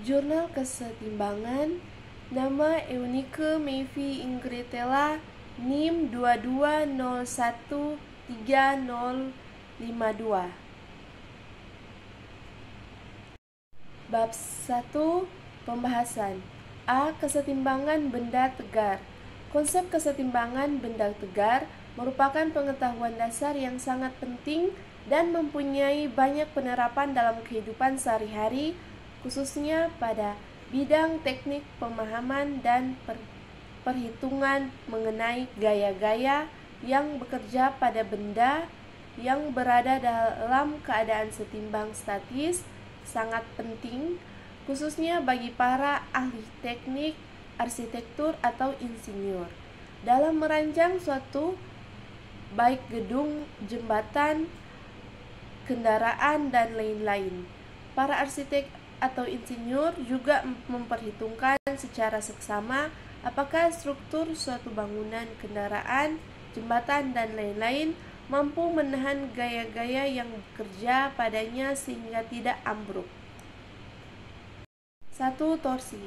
Jurnal Kesetimbangan, nama Eunike Meivi Ingritella, NIM 22013052. Bab 1. Pembahasan. A. Kesetimbangan benda tegar. Konsep kesetimbangan benda tegar merupakan pengetahuan dasar yang sangat penting dan mempunyai banyak penerapan dalam kehidupan sehari-hari, khususnya pada bidang teknik pemahaman dan perhitungan mengenai gaya-gaya yang bekerja pada benda yang berada dalam keadaan setimbang statis, sangat penting, khususnya bagi para ahli teknik, arsitektur, atau insinyur dalam merancang suatu baik gedung, jembatan, kendaraan, dan lain-lain. Para arsitek atau insinyur juga memperhitungkan secara seksama apakah struktur suatu bangunan, kendaraan, jembatan, dan lain-lain mampu menahan gaya-gaya yang bekerja padanya sehingga tidak ambruk. 1. Torsi.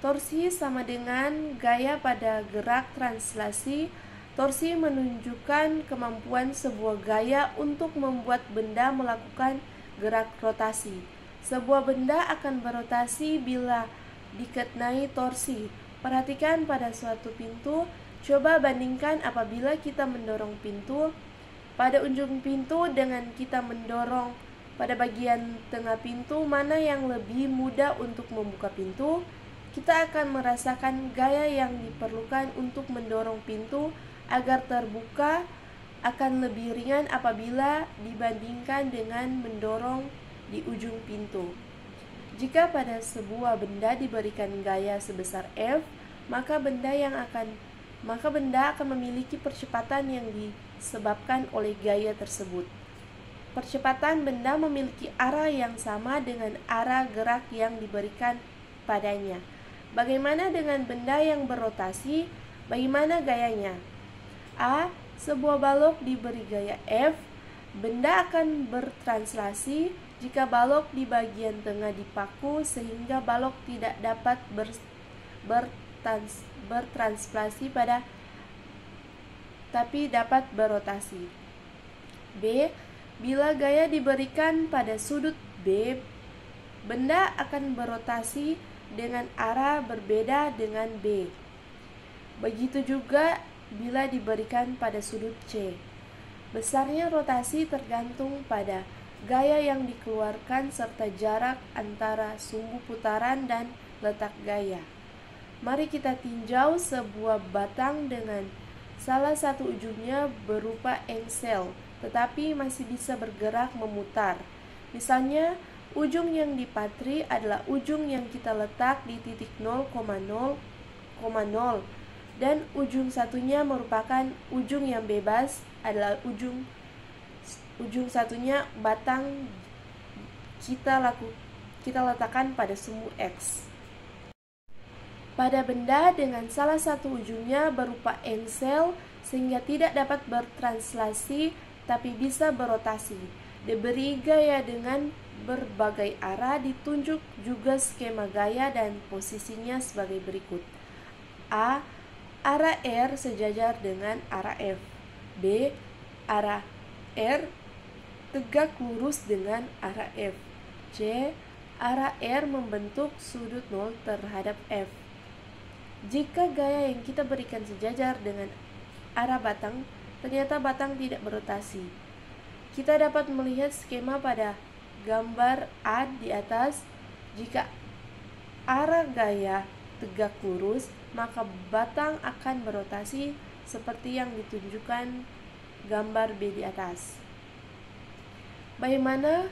Torsi sama dengan gaya pada gerak translasi. Torsi menunjukkan kemampuan sebuah gaya untuk membuat benda melakukan gerak rotasi. Sebuah benda akan berotasi bila dikenai torsi. Perhatikan pada suatu pintu. Coba bandingkan apabila kita mendorong pintu pada ujung pintu dengan kita mendorong pada bagian tengah pintu, mana yang lebih mudah untuk membuka pintu. Kita akan merasakan gaya yang diperlukan untuk mendorong pintu agar terbuka akan lebih ringan apabila dibandingkan dengan mendorong di ujung pintu. Jika pada sebuah benda diberikan gaya sebesar F, maka benda akan memiliki percepatan yang disebabkan oleh gaya tersebut. Percepatan benda memiliki arah yang sama dengan arah gerak yang diberikan padanya. Bagaimana dengan benda yang berotasi? Bagaimana gayanya? A. Sebuah balok diberi gaya F, benda akan bertranslasi jika balok di bagian tengah dipaku sehingga balok tidak dapat bertranslasi tapi dapat berotasi. B. Bila gaya diberikan pada sudut B, benda akan berotasi dengan arah berbeda dengan B. Begitu juga bila diberikan pada sudut C. Besarnya rotasi tergantung pada gaya yang dikeluarkan serta jarak antara sumbu putaran dan letak gaya. Mari kita tinjau sebuah batang dengan salah satu ujungnya berupa engsel, tetapi masih bisa bergerak memutar. Misalnya, ujung yang dipatri adalah ujung yang kita letak di titik 0,0,0 dan ujung satunya merupakan ujung yang bebas adalah ujung satunya batang kita letakkan pada sumbu X. Pada benda dengan salah satu ujungnya berupa engsel sehingga tidak dapat bertranslasi tapi bisa berotasi, diberi gaya dengan berbagai arah, ditunjuk juga skema gaya dan posisinya sebagai berikut. A. Arah R sejajar dengan arah F. B. Arah R tegak lurus dengan arah F. C. Arah R membentuk sudut 0 terhadap F. Jika gaya yang kita berikan sejajar dengan arah batang, ternyata batang tidak berotasi. Kita dapat melihat skema pada gambar A di atas. Jika arah gaya tegak lurus, maka batang akan berotasi seperti yang ditunjukkan gambar B di atas. Bagaimana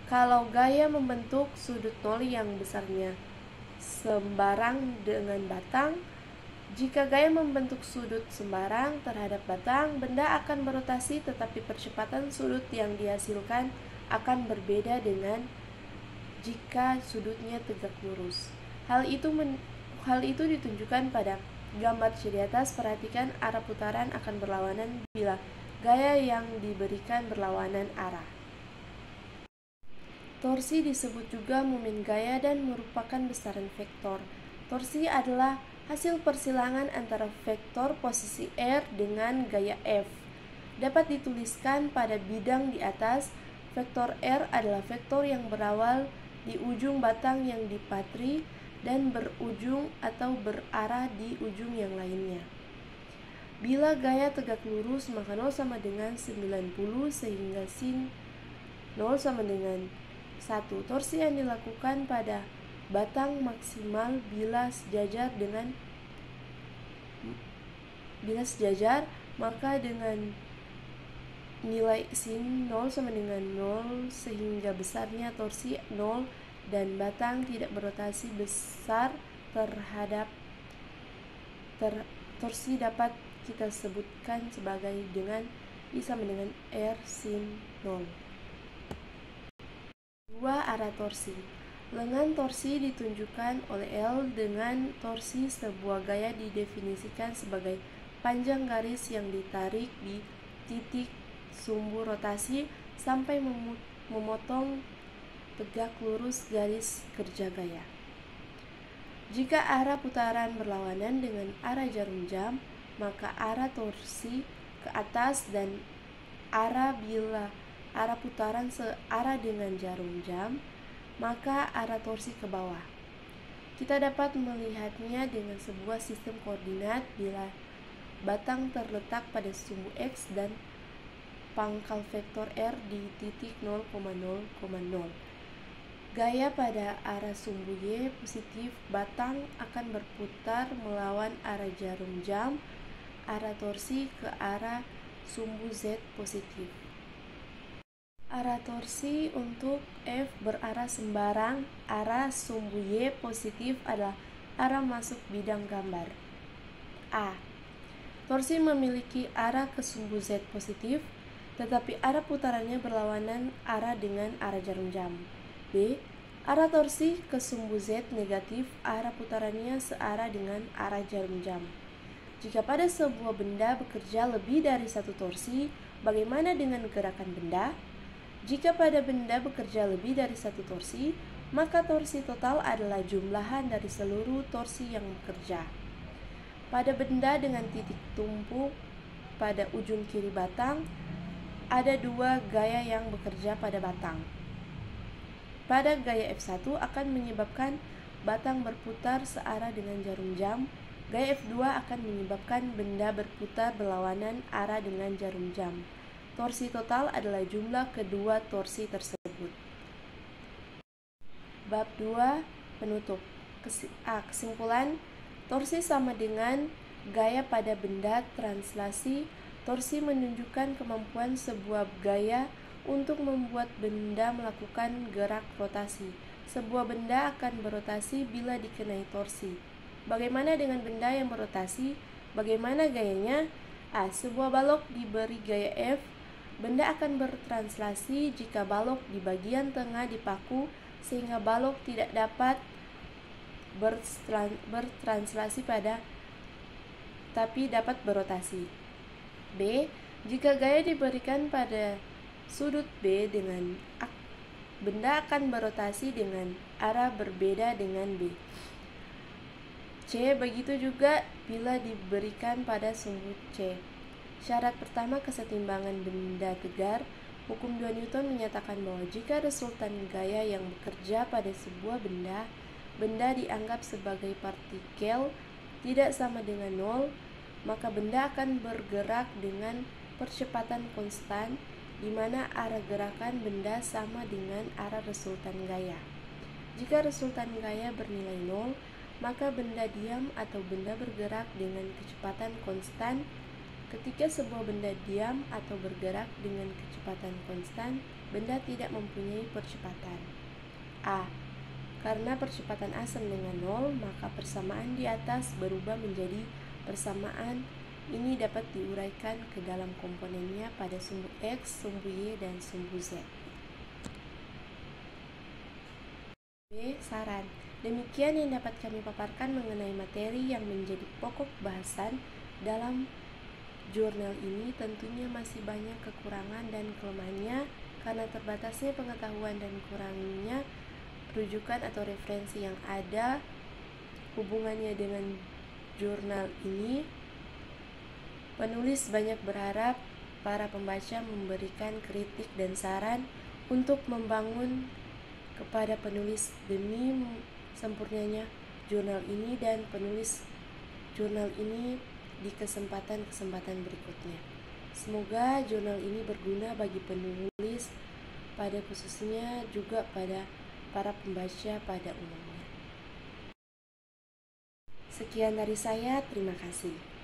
kalau gaya membentuk sudut 0 yang besarnya sembarang dengan batang? Jika gaya membentuk sudut sembarang terhadap batang, benda akan berotasi tetapi percepatan sudut yang dihasilkan akan berbeda dengan jika sudutnya tegak lurus. Hal itu ditunjukkan pada gambar C di atas. Perhatikan arah putaran akan berlawanan bila gaya yang diberikan berlawanan arah. Torsi disebut juga momen gaya dan merupakan besaran vektor. Torsi adalah hasil persilangan antara vektor posisi R dengan gaya F. Dapat dituliskan pada bidang di atas, vektor R adalah vektor yang berawal di ujung batang yang dipatri dan berujung atau berarah di ujung yang lainnya. Bila gaya tegak lurus, maka 0 sama dengan 90 sehingga sin 0 sama dengan 1. Torsi yang dilakukan pada batang maksimal bila sejajar, maka dengan nilai sin 0 sama dengan 0 sehingga besarnya torsi 0 dan batang tidak berotasi besar terhadap torsi dapat kita sebutkan sebagai dengan I sama dengan R sin 0. 2. Arah torsi. Lengan torsi ditunjukkan oleh L dengan torsi sebuah gaya didefinisikan sebagai panjang garis yang ditarik di titik sumbu rotasi sampai memotong tegak lurus garis kerja gaya. Jika arah putaran berlawanan dengan arah jarum jam, maka arah torsi ke atas dan bila arah putaran searah dengan jarum jam, maka arah torsi ke bawah. Kita dapat melihatnya dengan sebuah sistem koordinat bila batang terletak pada sumbu X dan pangkal vektor R di titik 0,0,0. Gaya pada arah sumbu Y positif, batang akan berputar melawan arah jarum jam, arah torsi ke arah sumbu Z positif. Arah torsi untuk F berarah sembarang arah sumbu Y positif adalah arah masuk bidang gambar. A. Torsi memiliki arah ke sumbu Z positif, tetapi arah putarannya berlawanan arah dengan arah jarum jam. B. Arah torsi ke sumbu Z negatif, arah putarannya searah dengan arah jarum jam. Jika pada sebuah benda bekerja lebih dari satu torsi, bagaimana dengan gerakan benda? Jika pada benda bekerja lebih dari satu torsi, maka torsi total adalah jumlahan dari seluruh torsi yang bekerja. Pada benda dengan titik tumpu pada ujung kiri batang, ada dua gaya yang bekerja pada batang. Pada gaya F1 akan menyebabkan batang berputar searah dengan jarum jam. Gaya F2 akan menyebabkan benda berputar berlawanan arah dengan jarum jam. Torsi total adalah jumlah kedua torsi tersebut. Bab 2. Penutup. Kesimpulan. Torsi sama dengan gaya pada benda translasi. Torsi menunjukkan kemampuan sebuah gaya untuk membuat benda melakukan gerak rotasi. Sebuah benda akan berotasi bila dikenai torsi. Bagaimana dengan benda yang berotasi? Bagaimana gayanya? A. Sebuah balok diberi gaya F. Benda akan bertranslasi jika balok di bagian tengah dipaku sehingga balok tidak dapat bertranslasi tapi dapat berotasi. B. Jika gaya diberikan pada sudut B dengan benda akan berotasi dengan arah berbeda dengan B. C. Begitu juga bila diberikan pada sumbu C. Syarat pertama kesetimbangan benda tegar. Hukum 2 Newton menyatakan bahwa jika resultan gaya yang bekerja pada sebuah benda dianggap sebagai partikel tidak sama dengan 0, maka benda akan bergerak dengan percepatan konstan di mana arah gerakan benda sama dengan arah resultan gaya. Jika resultan gaya bernilai 0, maka benda diam atau benda bergerak dengan kecepatan konstan. Ketika sebuah benda diam atau bergerak dengan kecepatan konstan, benda tidak mempunyai percepatan. A. Karena percepatan A sama dengan 0, maka persamaan di atas berubah menjadi persamaan. Ini dapat diuraikan ke dalam komponennya pada sumbu X, sumbu Y, dan sumbu Z. B. Saran. Demikian yang dapat kami paparkan mengenai materi yang menjadi pokok bahasan dalam jurnal ini. Tentunya masih banyak kekurangan dan kelemahannya. karena terbatasnya pengetahuan dan kurangnya rujukan atau referensi yang ada hubungannya dengan jurnal ini, penulis banyak berharap para pembaca memberikan kritik dan saran untuk membangun kepada penulis demi sempurnanya jurnal ini dan penulis jurnal ini di kesempatan-kesempatan berikutnya. Semoga jurnal ini berguna bagi penulis, pada khususnya juga pada para pembaca pada umumnya. Sekian dari saya, terima kasih.